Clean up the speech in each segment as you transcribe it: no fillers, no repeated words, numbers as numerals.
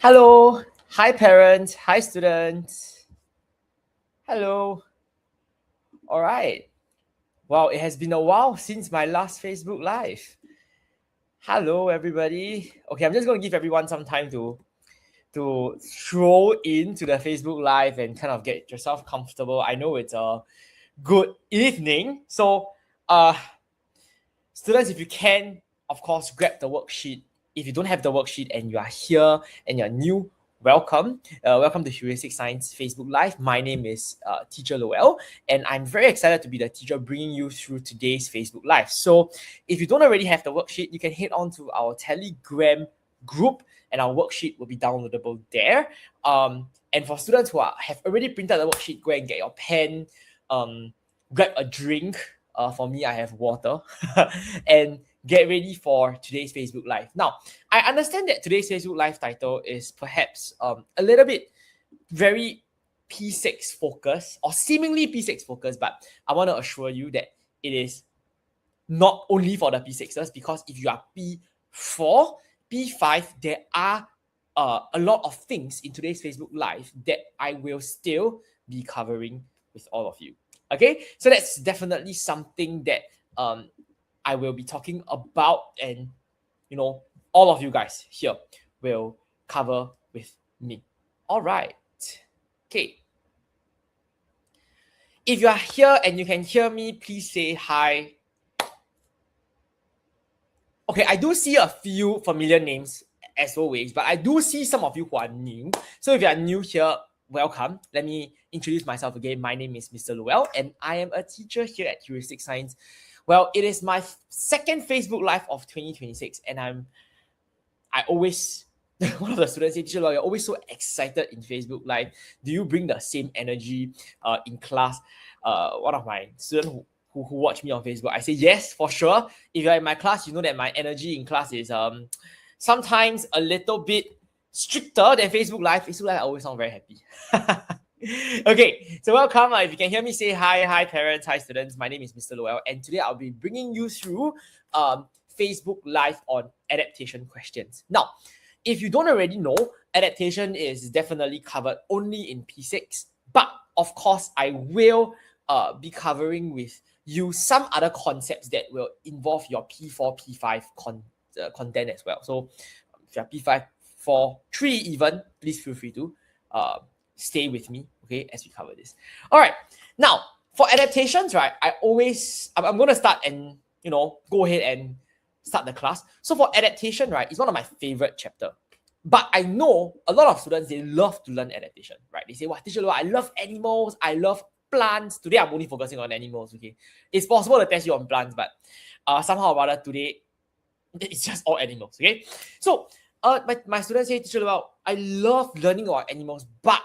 Hello. Hi, parents. Hi, students. Hello. All right. Wow, it has been a while since my last Facebook Live. Hello, everybody. Okay, I'm just going to give everyone some time to throw into the Facebook Live and kind of get yourself comfortable. I know it's a good evening. So, students, if you can, of course, grab the worksheet. If you don't have the worksheet and you are here and you're new, welcome. Welcome to Heuristics Science Facebook Live. My name is Teacher Lowell, and I'm very excited to be the teacher bringing you through today's Facebook Live. So if you don't already have the worksheet, you can head on to our Telegram group, and our worksheet will be downloadable there. And for students who have already printed the worksheet, go and get your pen, grab a drink. For me, I have water, and get ready for today's Facebook Live. Now, I understand that today's Facebook Live title is perhaps a little bit very P6 focused or seemingly P6 focused, but I want to assure you that it is not only for the P6ers, because if you are P4, P5, there are a lot of things in today's Facebook Live that I will still be covering with all of you. Okay, so that's definitely something that I will be talking about, and all of you guys here will cover with me. All right. Okay. If you are here and you can hear me, please say hi. Okay, I do see a few familiar names as always, but I do see some of you who are new. So if you are new here, welcome. Let me introduce myself again. My name is Mr. Lowell, and I am a teacher here at Heuristics Science. Well, it is my second Facebook Live of 2026, and I always, one of the students say, Teacher Lowell, you're always so excited in Facebook Live. Do you bring the same energy in class? One of my students who watch me on Facebook, I say, yes, for sure. If you're in my class, you know that my energy in class is sometimes a little bit stricter than Facebook Live. Facebook Live, I always sound very happy. Okay, so welcome. If you can hear me, say hi. Hi, parents. Hi, students. My name is Mr. Lowell, and today I'll be bringing you through Facebook Live on adaptation questions. Now, if you don't already know, adaptation is definitely covered only in P6, but of course, I will be covering with you some other concepts that will involve your P4, P5 content as well. So if you're P5, 4, 3 even, please feel free to stay with me, okay, as we cover this. All right, now for adaptations, right, I'm going to start and go ahead and start the class. So for adaptation, right, it's one of my favorite chapter. But I know a lot of students, they love to learn adaptation, right? They say, wow, Teacher Lowell, I love animals, I love plants. Today I'm only focusing on animals, okay? It's possible to test you on plants, but somehow or other today, it's just all animals, okay? So my students say, Teacher Lowell, I love learning about animals, but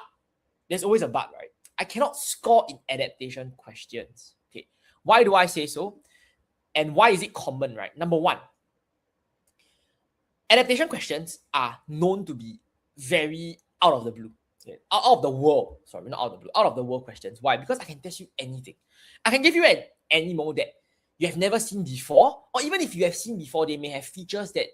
there's always a but, right? I cannot score in adaptation questions, okay? Why do I say so? And why is it common, right? Number one, adaptation questions are known to be very out of the blue. Out of the world. Sorry, not out of the blue. Out of the world questions. Why? Because I can test you anything. I can give you an animal that you have never seen before, or even if you have seen before, they may have features that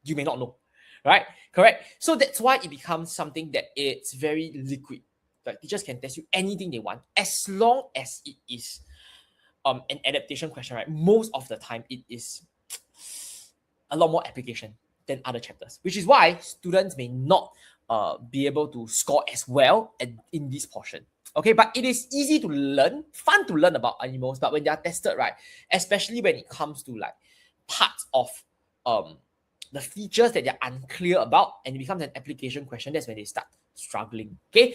you may not know. Right? Correct? So that's why it becomes something that it's very liquid. Like teachers can test you anything they want, as long as it is an adaptation question, right? Most of the time it is a lot more application than other chapters, which is why students may not be able to score as well in this portion. Okay, but it is easy to learn, fun to learn about animals, but when they are tested, right, especially when it comes to like parts of the features that they're unclear about and it becomes an application question, that's when they start struggling. Okay,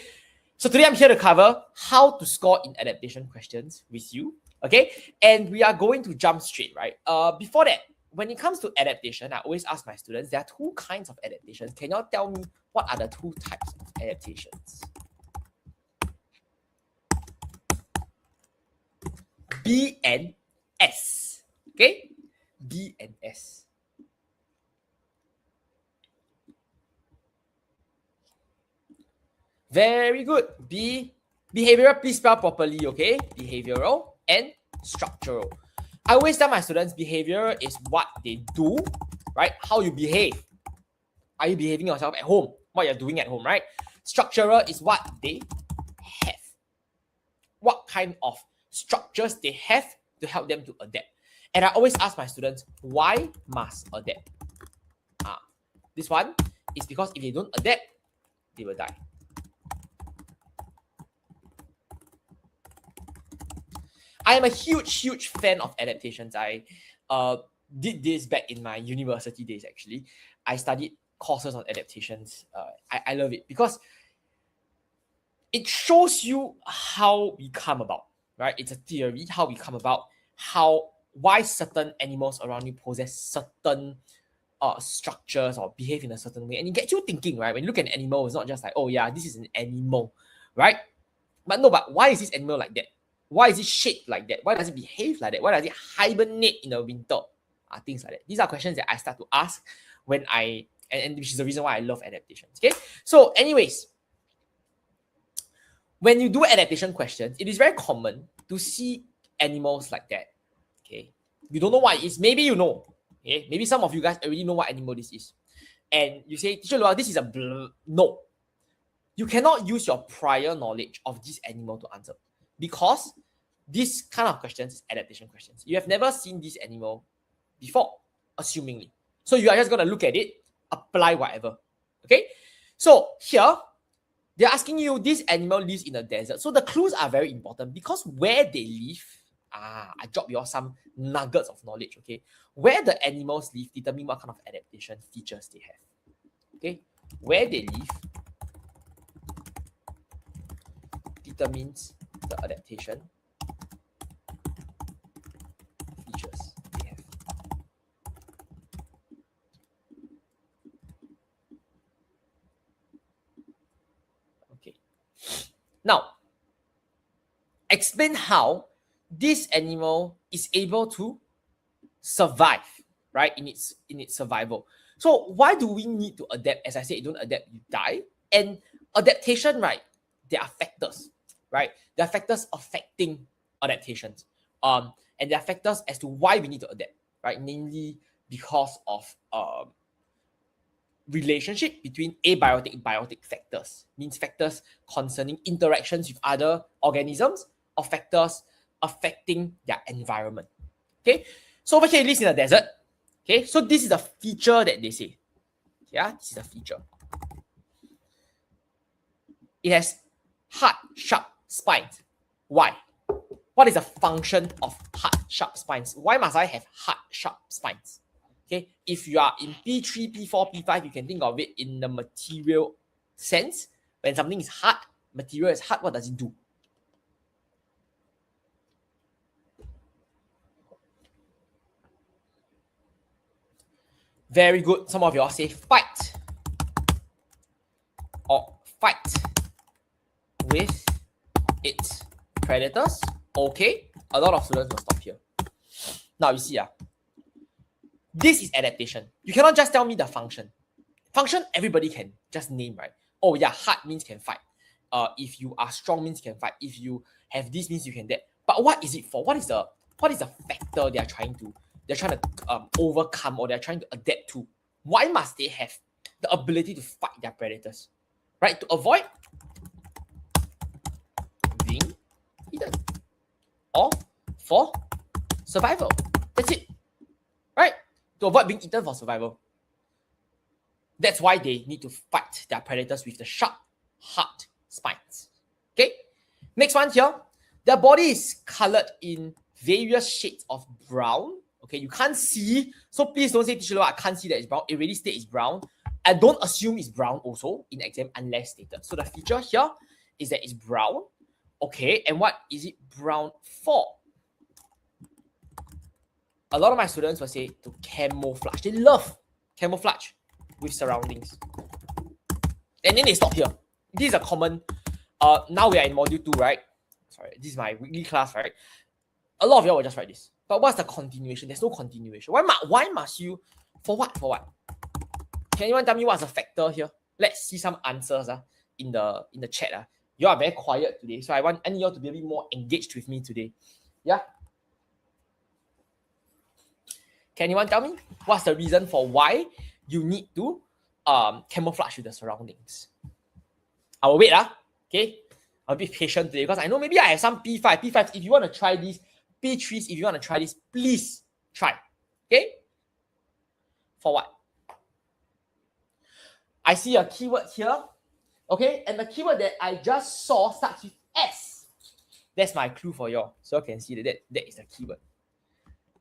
so today I'm here to cover how to score in adaptation questions with you. Okay, and we are going to jump straight, right? Before that, when it comes to adaptation, I always ask my students, there are two kinds of adaptations. Can you all tell me what are the two types of adaptations? B and S. Okay? B and S. Very good. B, behavioral, please spell properly, okay? Behavioral and structural. I always tell my students behavior is what they do, right? How you behave. are you behaving yourself at home? What you're doing at home, right? Structural is what they have. What kind of structures they have to help them to adapt. And I always ask my students, why must adapt? This one is because if they don't adapt, they will die. I am a huge fan of adaptations. I did this back in my university days, actually. I studied courses on adaptations. I love it because it shows you how we come about, right? It's a theory, how we come about, why certain animals around you possess certain structures or behave in a certain way. And it gets you thinking, right? When you look at an animal, it's not just like, oh yeah, this is an animal, right? But no, but why is this animal like that? Why is it shaped like that? Why does it behave like that? Why does it hibernate in the winter? Things like that. These are questions that I start to ask when and which is the reason why I love adaptations. Okay. So, anyways, when you do adaptation questions, it is very common to see animals like that. Okay. You don't know what it is. Maybe you know. Okay. Maybe some of you guys already know what animal this is. And you say, Teacher Lowell, this is a no. You cannot use your prior knowledge of this animal to answer. Because this kind of questions is adaptation questions. You have never seen this animal before, assumingly. So you are just going to look at it, apply whatever. Okay? So here, they're asking you, this animal lives in a desert. So the clues are very important because where they live, I drop you all some nuggets of knowledge, okay? Where the animals live determine what kind of adaptation features they have. Okay? Where they live determines the adaptation features they have. Okay. Now, explain how this animal is able to survive, right? In its survival. So why do we need to adapt? As I said, you don't adapt, you die. And adaptation, right? There are factors, right? There are factors affecting adaptations. And there are factors as to why we need to adapt, right? Namely, because of relationship between abiotic and biotic factors. Means factors concerning interactions with other organisms or factors affecting their environment. Okay, so over here it lives in a desert. Okay, so this is a feature that they say. Yeah, this is a feature. It has hard, sharp spines. Why? What is the function of hard, sharp spines? Why must I have hard, sharp spines? Okay, if you are in P3, P4, P5, you can think of it in the material sense. When something is hard, material is hard, what does it do? Very good. Some of you all say fight or fight with its predators. Okay, a lot of students will stop here. Now you see, this is adaptation. You cannot just tell me the function. Function, everybody can just name, right? Oh yeah, hard means can fight. If you are strong means can fight. If you have this means you can that. But what is it for? What is the factor they are trying to overcome or they're trying to adapt to? Why must they have the ability to fight their predators? Right? To avoid being eaten. Or for survival. That's it. Right? To avoid being eaten for survival. That's why they need to fight their predators with the sharp, hard spines. Okay? Next one here. Their body is colored in various shades of brown. Okay, you can't see. So please don't say, Teacher Lowell, I can't see that it's brown. It already states it's brown. I don't assume it's brown also in exam unless stated. So the feature here is that it's brown. Okay, and what is it brown for? A lot of my students will say to camouflage. They love camouflage with surroundings. And then they stop here. This is a common, now we are in module 2, right? Sorry, this is my weekly class, right? A lot of y'all will just write this. But what's the continuation? There's no continuation. Why must you? For what? For what? Can anyone tell me what's the factor here? Let's see some answers in the chat. You are very quiet today, so I need you all to be a bit more engaged with me today. Yeah. Can anyone tell me what's the reason for why you need to camouflage with the surroundings. I will wait. Okay. I'll be patient today because I know maybe I have some P5. P5, if you want to try this, P3s, if you want to try this, please try. Okay? For what? I see a keyword here. Okay? And the keyword that I just saw starts with S. That's my clue for you. So you can see that is the keyword.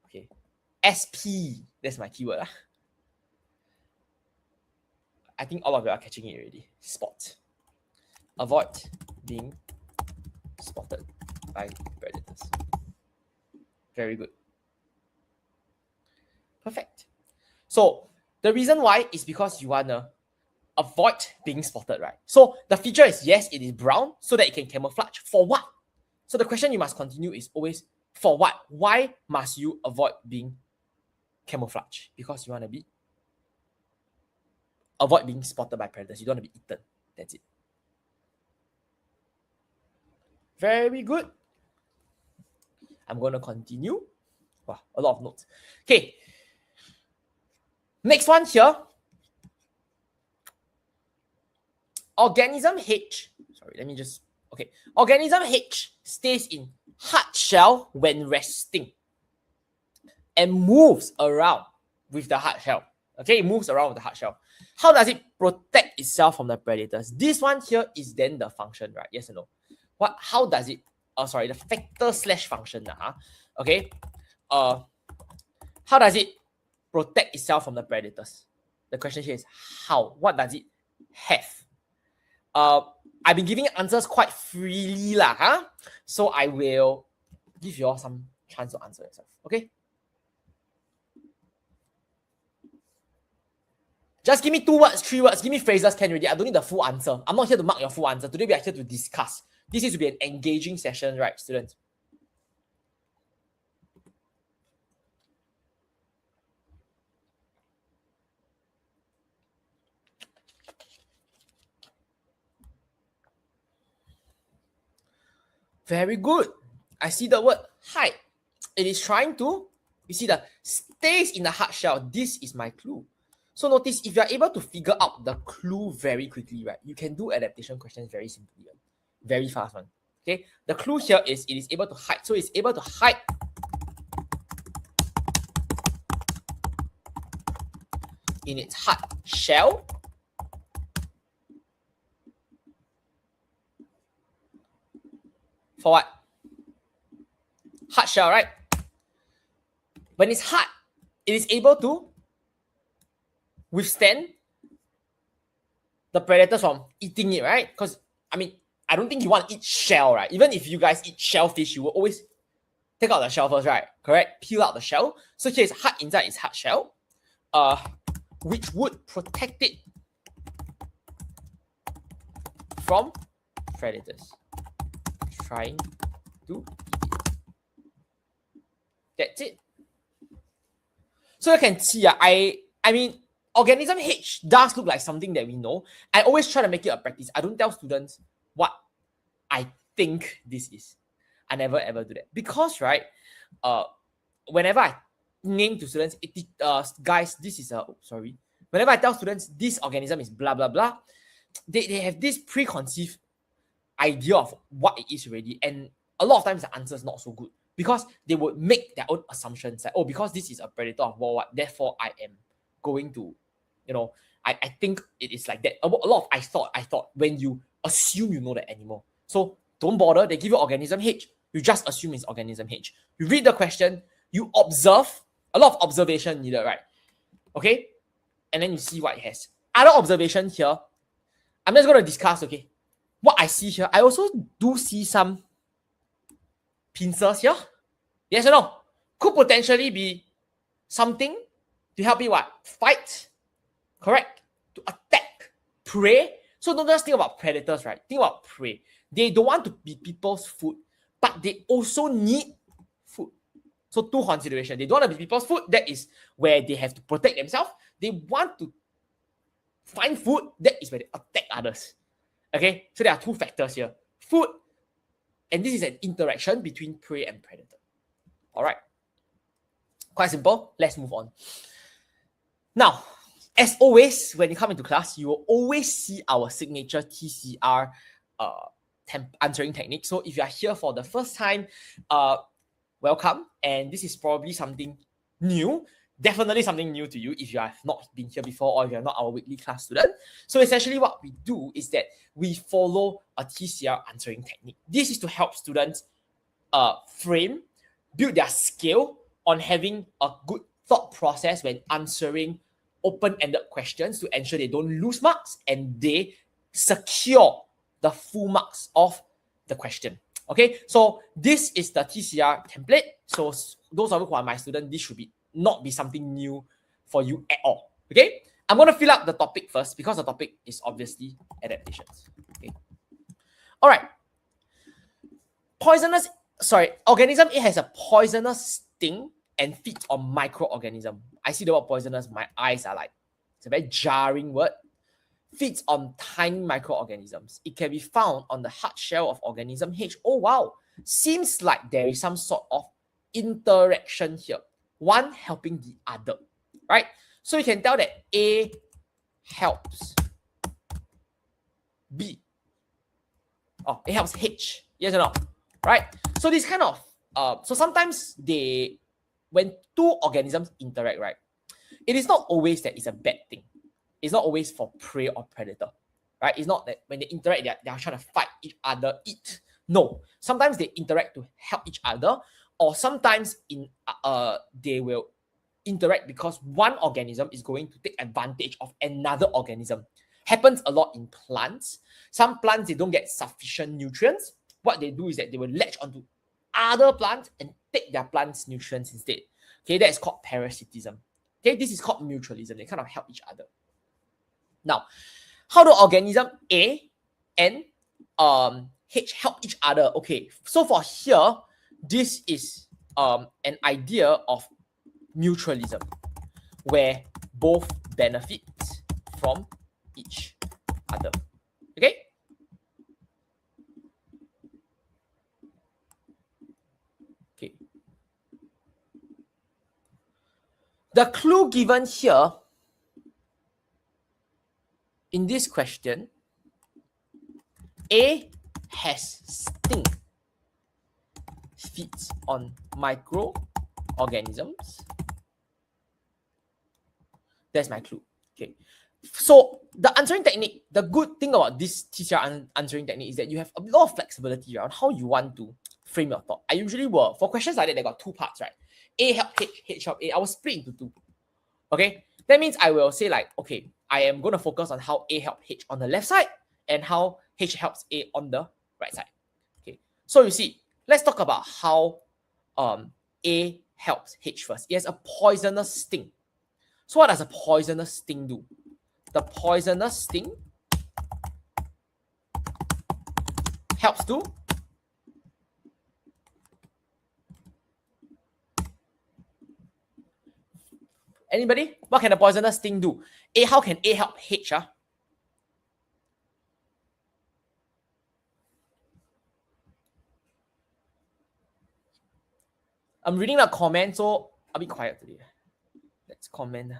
Okay. SP. That's my keyword. I think all of you are catching it already. Spot. Avoid being spotted by predators. Very good. Perfect. So the reason why is because you want to avoid being spotted, right? So the feature is, yes, it is brown so that it can camouflage. For what? So the question you must continue is always, for what? Why must you avoid being camouflage? Because you want to avoid being spotted by predators. You don't want to be eaten. That's it. Very good. I'm going to continue. Wow, a lot of notes. Okay. Next one here. Organism H. Sorry, let me just... Okay. Organism H stays in hard shell when resting and moves around with the hard shell. Okay, it moves around with the hard shell. How does it protect itself from the predators? This one here is then the function, right? Yes or no? What? How does it? Sorry, the factor / function. Okay. How does it protect itself from the predators? The question here is how? What does it have? I've been giving answers quite freely so I will give you all some chance to answer yourself. Okay. Just give me 2 words, 3 words. Give me phrases, can already. I don't need the full answer. I'm not here to mark your full answer. Today we are here to discuss. This is to be an engaging session, right, students? Very good. I see the word hide. It is trying to, you see the stays in the hard shell. This is my clue. So notice, if you are able to figure out the clue very quickly, right, you can do adaptation questions very simply, very fast one. Okay, the clue here is it is able to hide. So it's able to hide in its hard shell for what? Hard shell, right? When it's hard, it is able to withstand the predators from eating it, right? Because, I mean, I don't think you want to eat shell, right? Even if you guys eat shellfish, you will always take out the shell first, right? Correct? Peel out the shell. So here it's hard inside its hard shell, which would protect it from predators trying to eat it. That's it. So you can see, I mean, organism H does look like something that we know. I always try to make it a practice. I don't tell students what I think this is. I never ever do that. Because, right, whenever I name to students, guys, this is sorry. Whenever I tell students this organism is blah, blah, blah, they have this preconceived idea of what it is already. And a lot of times the answer is not so good. Because they would make their own assumptions. Like, oh, because this is a predator of war, therefore I am going to, I think it is like that. A lot of I thought when you assume you know the animal. So don't bother. They give you organism H. You just assume it's organism H. You read the question. You observe. A lot of observation needed, right? Okay? And then you see what it has. Other observation here. I'm just going to discuss, okay? What I see here. I also do see some pincers here. Yes or no? Could potentially be something to help you what? Fight. Correct? To attack. Prey. So don't just think about predators, right? Think about prey. They don't want to be people's food, but they also need food. So two considerations. They don't want to be people's food. That is where they have to protect themselves. They want to find food. That is where they attack others. Okay? So there are two factors here. Food. And this is an interaction between prey and predator. All right. Quite simple. Let's move on. Now, As always, when you come into class, you will always see our signature TCR answering technique. So if you are here for the first time, welcome. And this is probably something new, definitely something new to you if you have not been here before or if you're not our weekly class student. So essentially what we do is that we follow a TCR answering technique. This is to help students build their skill on having a good thought process when answering open-ended questions to ensure they don't lose marks and they secure the full marks of the question. Okay, so this is the TCR template. So those of you who are my students, this should not be something new for you at all. Okay, I'm going to fill up the topic first because the topic is obviously adaptations. Okay, all right. Organism, it has a poisonous sting and feeds on microorganism. I see the word poisonous, my eyes are like, it's a very jarring word. Feeds on tiny microorganisms. It can be found on the hard shell of organism H. Oh wow, seems like there is some sort of interaction here. One helping the other, right? So you can tell that A helps B. Oh, it helps H. Yes or no? Right? So this kind of, so sometimes when two organisms interact, right, it is not always that it's a bad thing. It's not always for prey or predator, right? It's not that when they interact, they're trying to fight each other, eat. No, sometimes they interact to help each other, or sometimes they will interact because one organism is going to take advantage of another organism. Happens a lot in plants. Some plants, they don't get sufficient nutrients. What they do is that they will latch onto other plants and take their plants' nutrients instead. Okay, that is called parasitism. Okay, this is called mutualism. They kind of help each other. Now, how do organism A and H help each other? Okay, so for here, this is an idea of mutualism, where both benefit from each other. Okay? Okay. The clue given here in this question, A has sting, feeds on microorganisms. That's my clue. Okay. So the answering technique, the good thing about this TCR answering technique is that you have a lot of flexibility around how you want to frame your thought. I usually will, for questions like that, they got two parts, right? A help H, H help A. I will split into two. Okay. That means I will say like, okay, I am going to focus on how A helps H on the left side and how H helps A on the right side. Okay. So you see, let's talk about how A helps H first. It has a poisonous sting. So what does a poisonous sting do? The poisonous sting helps to anybody? What can a poisonous sting do? A, how can A help H? I'm reading the comment, so I'll be quiet today. Let's comment.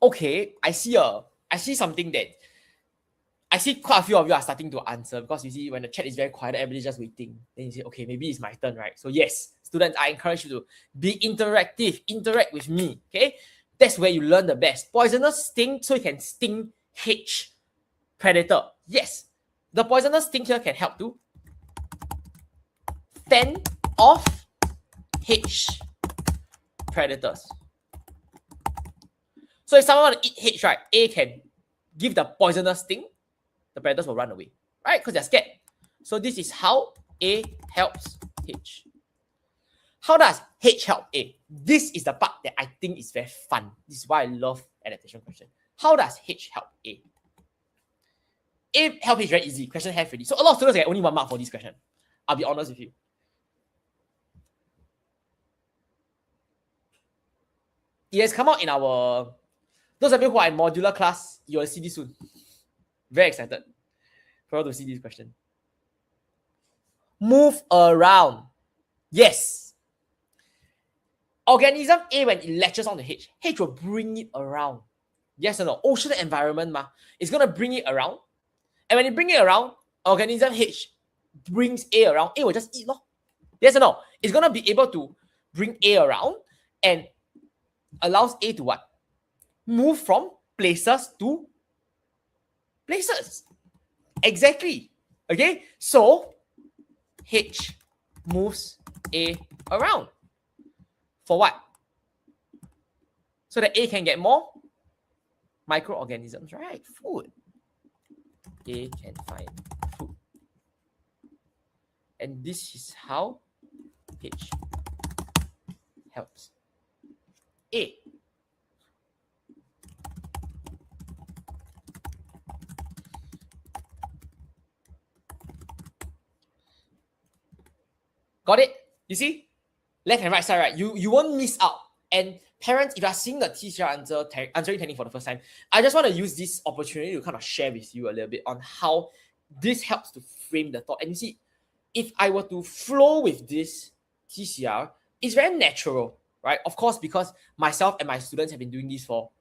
Okay, I see something that I see quite a few of you are starting to answer because you see when the chat is very quiet, everybody's just waiting. Then you say, okay, maybe it's my turn, right? So yes, students, I encourage you to be interactive, interact with me, okay? That's where you learn the best. Poisonous sting, so you can sting H predator. Yes, the poisonous sting here can help to fend off H predators. So if someone want to eat H, right, A can give the poisonous sting, the predators will run away, right? Because they're scared. So this is how A helps H. How does H help A? This is the part that I think is very fun. This is why I love adaptation question. How does H help A? A help H very easy. Question have already. So a lot of students get only 1 mark for this question. I'll be honest with you. It has come out in our... Those of you who are in modular class, you will see this soon. Very excited for you to see this question. Move around. Yes. Organism A, when it latches on the H will bring it around. Yes or no? Ocean environment, it's going to bring it around. And when it bring it around, organism H brings A around. A will just eat. Yes or no? It's going to be able to bring A around and allows A to what? Move from places to places. Exactly. Okay? So, H moves A around. For what? So that A can get more microorganisms, right? Food. A can find food. And this is how H helps A. Got it? You see? Left and right side, right? You won't miss out. And parents, if you are seeing the TCR answering technique for the first time, I just want to use this opportunity to kind of share with you a little bit on how this helps to frame the thought. And you see, if I were to flow with this TCR, it's very natural, right? Of course, because myself and my students have been doing this for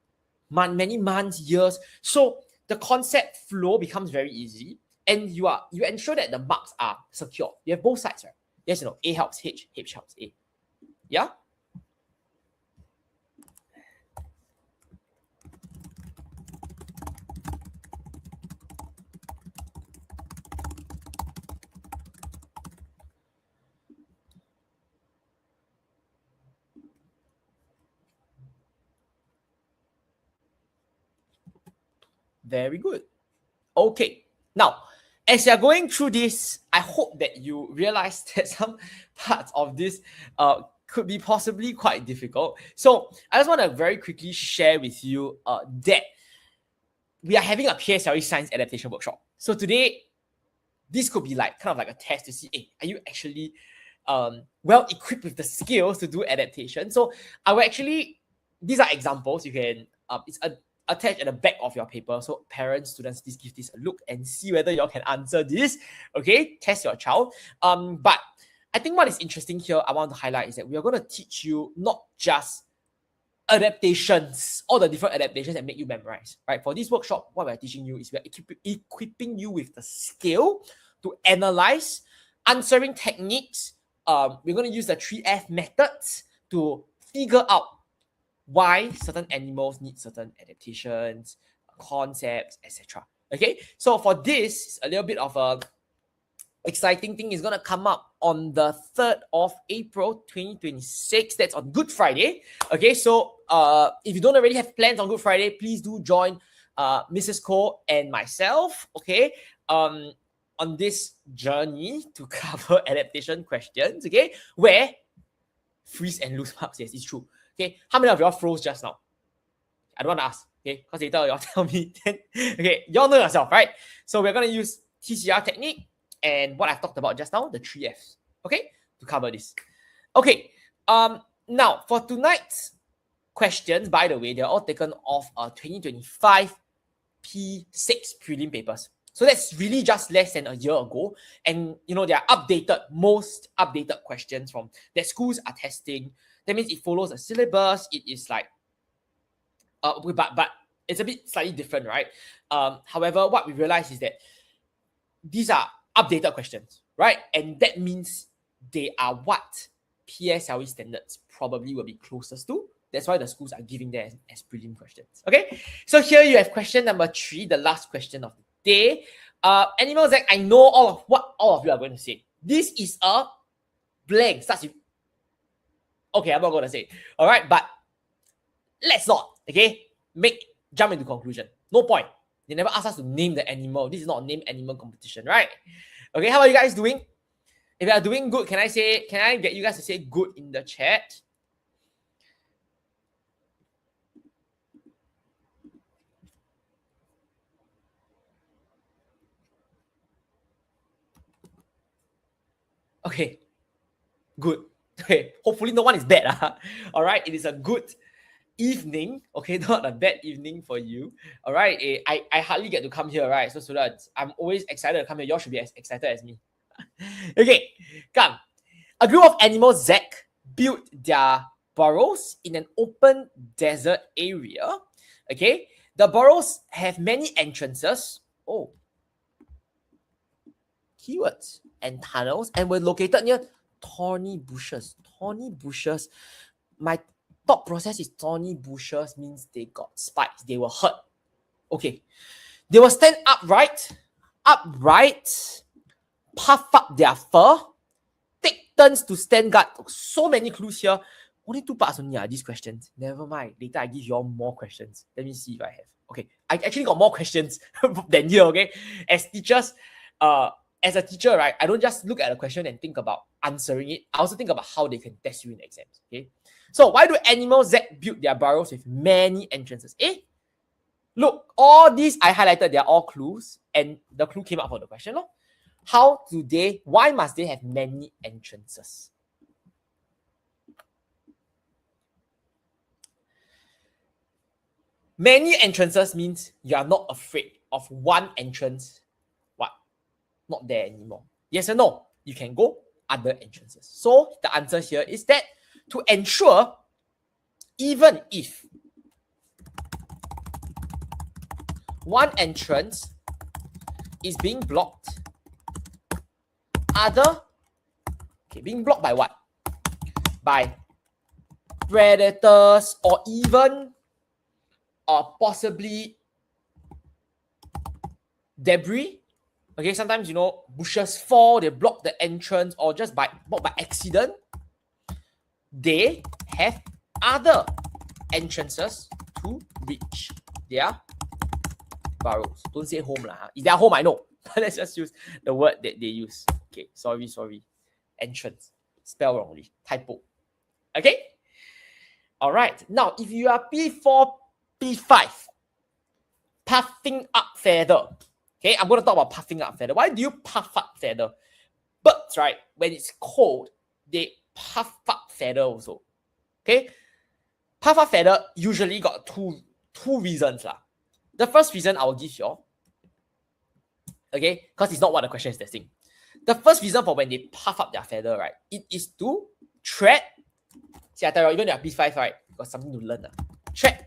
many months, years. So the concept flow becomes very easy, and you ensure that the marks are secure. You have both sides, right? Yes, you know, A helps H, H helps A. Yeah? Very good. Okay. Now, as you're going through this, I hope that you realize that some parts of this could be possibly quite difficult. So I just want to very quickly share with you that we are having a PSLE Science adaptation workshop. So today, this could be like kind of like a test to see, hey, are you actually well equipped with the skills to do adaptation? So I will actually, these are examples. You can, it's attached at the back of your paper. So parents, students, please give this a look and see whether you all can answer this. Okay, test your child. But I think what is interesting here, I want to highlight is that we are going to teach you not just adaptations, all the different adaptations that make you memorize, right? For this workshop, what we're teaching you is we're equipping you with the skill to analyze, answering techniques. We're going to use the 3F methods to figure out why certain animals need certain adaptations, concepts, etc. Okay, so for this, a little bit of a exciting thing is going to come up on the 3rd of April 2026. That's on Good Friday. Okay, so if you don't already have plans on Good Friday, please do join Mrs. Koh and myself, okay, on this journey to cover adaptation questions, okay, where freeze and lose marks. Yes, it's true. Okay, how many of y'all froze just now? I don't want to ask, okay, because later y'all tell me. Then, okay, y'all know yourself, right? So we're going to use TCR technique and what I've talked about just now, the 3Fs, okay, to cover this. Okay, now for tonight's questions, by the way, they're all taken off 2025 P6 prelim papers. So that's really just less than a year ago. And, you know, they are updated, most updated questions from that schools are testing. That means it follows a syllabus. It is like, but it's a bit slightly different, right? However, what we realize is that these are updated questions, right? And that means they are what PSLE standards probably will be closest to. That's why the schools are giving them as prelim questions. Okay, so here you have question number 3, the last question of the day. Animal Zach, I know what all of you are going to say. This is a blank. Starts with, okay, I'm not going to say it. All right, but let's not, okay, jump into conclusion. No point. They never asked us to name the animal. This is not a name animal competition, right? Okay, how are you guys doing? If you are doing good, can I get you guys to say good in the chat? Okay, good. Okay, hopefully no one is bad. All right, it is a good evening. Okay, not a bad evening for you. All right, I hardly get to come here, right? So students, I'm always excited to come here. You all should be as excited as me. Okay, come. A group of animals, Zach, built their burrows in an open desert area. Okay, the burrows have many entrances. Oh, keywords and tunnels, and were located near thorny bushes. Thorny bushes. My thought process is thorny bushes means they got spikes. They were hurt. Okay. They will stand upright, puff up their fur, take turns to stand guard. So many clues here. Only 2 parts only these questions. Never mind. Later I give you all more questions. Let me see if I have. Okay. I actually got more questions than here, okay? As teachers, as a teacher, right, I don't just look at a question and think about answering it. I also think about how they can test you in exams, okay? So why do animals that build their burrows with many entrances? Look, all these I highlighted, they are all clues, and the clue came up for the question. Why must they have many entrances? Many entrances means you are not afraid of one entrance. What? Not there anymore. Yes or no? You can go other entrances. So the answer here is that to ensure, even if one entrance is being blocked, being blocked by what? By predators or even possibly debris. Okay, sometimes, bushes fall, they block the entrance, or just blocked by accident. They have other entrances to reach their burrows. Don't say home lah. Is their home? I know. But let's just use the word that they use. Okay, sorry. Entrance. Spell wrongly. Typo. Okay? Alright. Now, if you are P4, P5, puffing up feather. Okay, I'm going to talk about puffing up feather. Why do you puff up feather? Birds, right, when it's cold, they puff up feather also. Okay? Puff up feather usually got two reasons lah. The first reason I will give you, okay, because it's not what the question is testing. The first reason for when they puff up their feather, right, it is to trap. See, I tell you, even your P5, right, got something to learn. Trap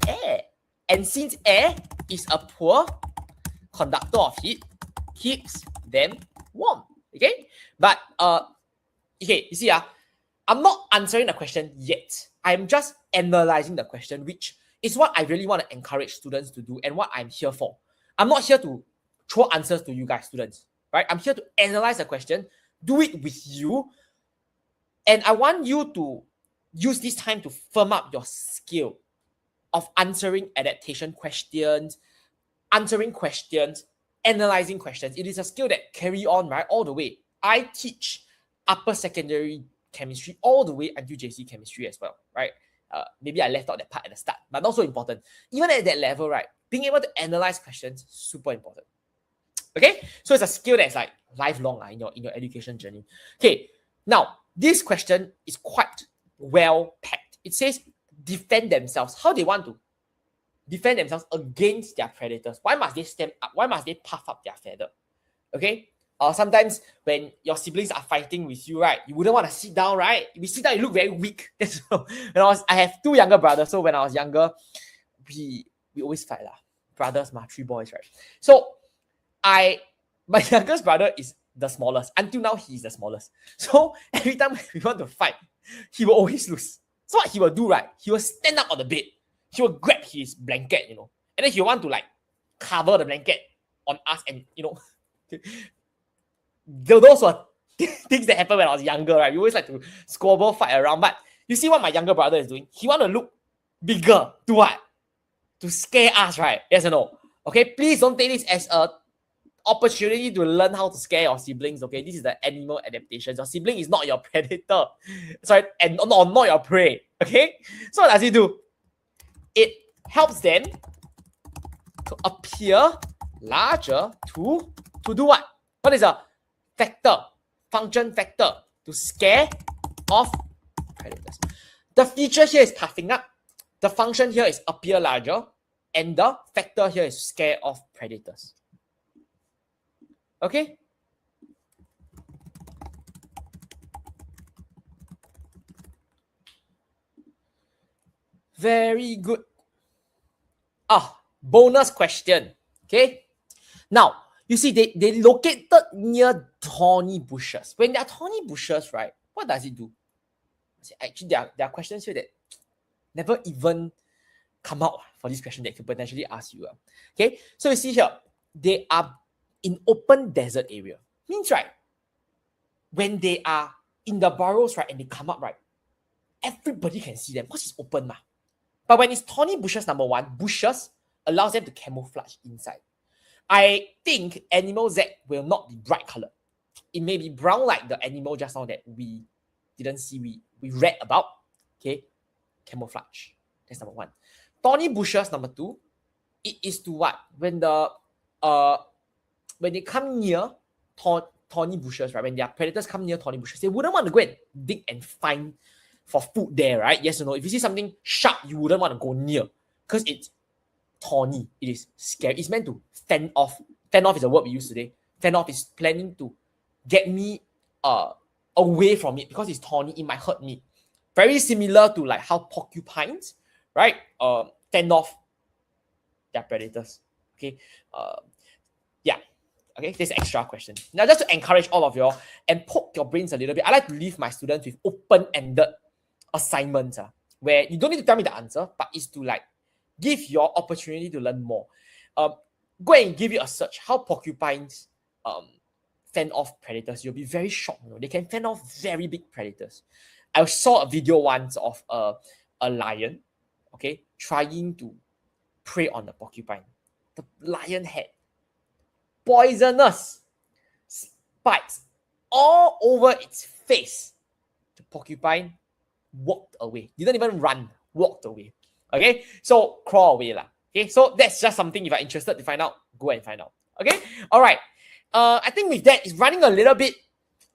air. And since air is a poor conductor of heat, keeps them warm. Okay? But, okay, you see, I'm not answering the question yet. I'm just analyzing the question, which is what I really want to encourage students to do and what I'm here for. I'm not here to throw answers to you guys, students, right? I'm here to analyze the question, do it with you, and I want you to use this time to firm up your skill of answering adaptation questions, answering questions, analyzing questions. It is a skill that carry on, right, all the way. I teach upper secondary chemistry all the way until JC chemistry as well, right? Maybe I left out that part at the start, but not so important. Even at that level, right, being able to analyze questions, super important. Okay, so it's a skill that's like lifelong in your education journey. Okay, now this question is quite well packed. It says defend themselves. How they want to defend themselves against their predators? Why must they stand up? Why must they puff up their feather? Okay, sometimes when your siblings are fighting with you, right, you wouldn't want to sit down, right? If you sit down, you look very weak. That's I have 2 younger brothers, so when I was younger, we always fight lah. Brothers, 3 boys, right? So my youngest brother is the smallest. Until now, he's the smallest. So every time we want to fight, he will always lose. So what he will do, right? He will stand up on the bed. He will grab his blanket, and then he will want to like cover the blanket on us, and those were things that happened when I was younger, right? We always like to squabble, fight around. But you see what my younger brother is doing? He want to look bigger. To what? To scare us, right? Yes or no? Okay, please don't take this as a opportunity to learn how to scare your siblings. Okay, this is the animal adaptation. Your sibling is not your predator. Sorry, and not your prey. Okay, so what does it do? It helps them to appear larger to do what? What is a factor? function factor to scare off predators. The feature here is puffing up. The function here is appear larger. And the factor here is scare off predators. Okay? Very good. Bonus question. Okay? Now, you see, they located near thorny bushes. When there are thorny bushes, right, what does it do? Actually, there are questions here that never even come out for this question that could potentially ask you. Okay, so you see here, they are in open desert area. Means, right, when they are in the burrows, right, and they come up, right, everybody can see them because it's open. But when it's thorny bushes, number one, bushes allows them to camouflage inside. I think animal Z will not be bright colored. It may be brown like the animal just now that we didn't see, we read about. Okay, camouflage. That's number one. Thorny bushes, number two, it is to what? When they come near thorny bushes, right? When their predators come near thorny bushes, they wouldn't want to go and dig and find for food there, right? Yes or no? If you see something sharp, you wouldn't want to go near because it's thorny. It is scary. It's meant to fend off. Fend off is a word we use today. Fend off is planning to get me away from it because it's thorny. It might hurt me. Very similar to like how porcupines, right? Fend off their predators. Okay. Yeah. Okay. This extra question. Now, just to encourage all of you all and poke your brains a little bit, I like to leave my students with open-ended assignments where you don't need to tell me the answer, but it's to like give your opportunity to learn more. Go and give it a search. How porcupines fend off predators. You'll be very shocked. They can fend off very big predators. I saw a video once of a lion, okay, trying to prey on the porcupine. The lion had poisonous spikes all over its face. The porcupine walked away. Didn't even run, walked away. Okay, so crawl away lah. Okay, so that's just something if you're interested to find out, go and find out. Okay, all right. I think with that, it's running a little bit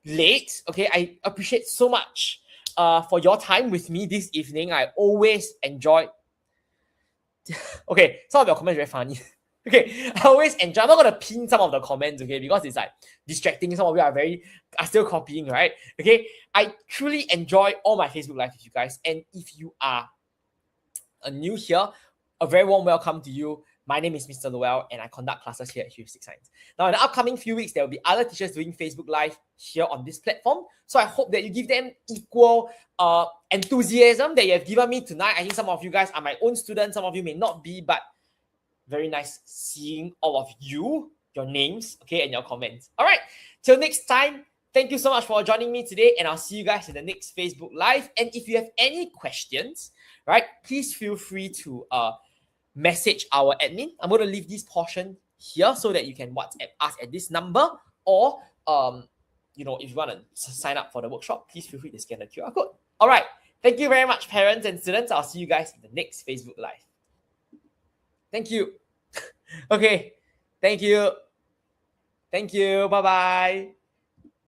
late. Okay, I appreciate so much for your time with me this evening. I always enjoy. Okay, some of your comments are very funny. Okay, I always enjoy. I'm not gonna pin some of the comments, okay, because it's like distracting. Some of you are still copying, right? Okay, I truly enjoy all my Facebook Live with you guys, and if you are new here, a very warm welcome to you. My name is Mr. Lowell, and I conduct classes here at Heuristics Science. Now, in the upcoming few weeks, there will be other teachers doing Facebook Live here on this platform. So I hope that you give them equal enthusiasm that you have given me tonight. I think some of you guys are my own students. Some of you may not be, but very nice seeing all of you, your names, okay, and your comments. All right, till next time, thank you so much for joining me today, and I'll see you guys in the next Facebook Live. And if you have any questions, right, please feel free to message our admin. I'm going to leave this portion here so that you can WhatsApp us at this number, or if you want to sign up for the workshop, please feel free to scan the QR code. All right, thank you very much, parents and students. I'll see you guys in the next Facebook Live. Thank you. Okay, thank you. Bye-bye.